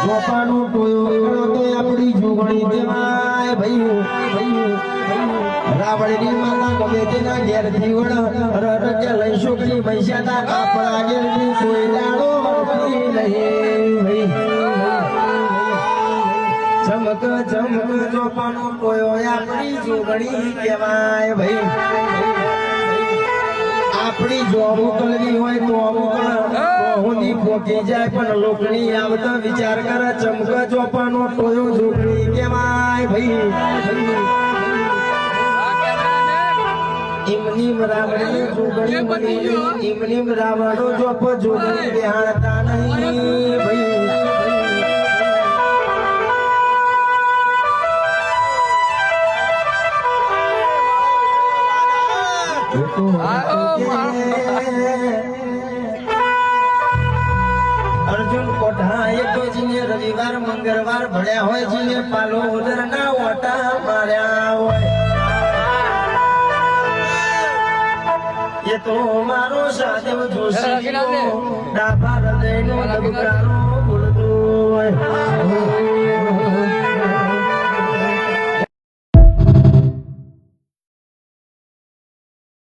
જોપાનું ટોયો તો આપણી જોગણી દેવાય ભાઈ રાવણની માતા ગમે તેના ઘેરથી રટકે લઈ છોકરી પૈસા આપણા ઘેરની કોઈ દાડો નહીં ચમક ચમક જોપાનું ટોયો આપણી જોગણી કહેવાય ભાઈ આપણી જો મોકલવી હોય તો મોહની પોકી જાય પણ લોકની આવતા વિચાર કરે ચમક ચોપાનો ટોયો જોગણી કહેવાય ભાઈ ઇમની રાવણની જોગણી બની ઇમની રાવણો ચોપ જોગણી બેહાડતા નહીં ભાઈ અર્જુન કોઠાએ તો જીને રવિવાર મંગળવાર ભળ્યા હોય જીને પાલો ઉદરના ઓટા માર્યા હોય એ તો મારો સાદેવ જોશી ડાબા હૃદયનો ધબકારો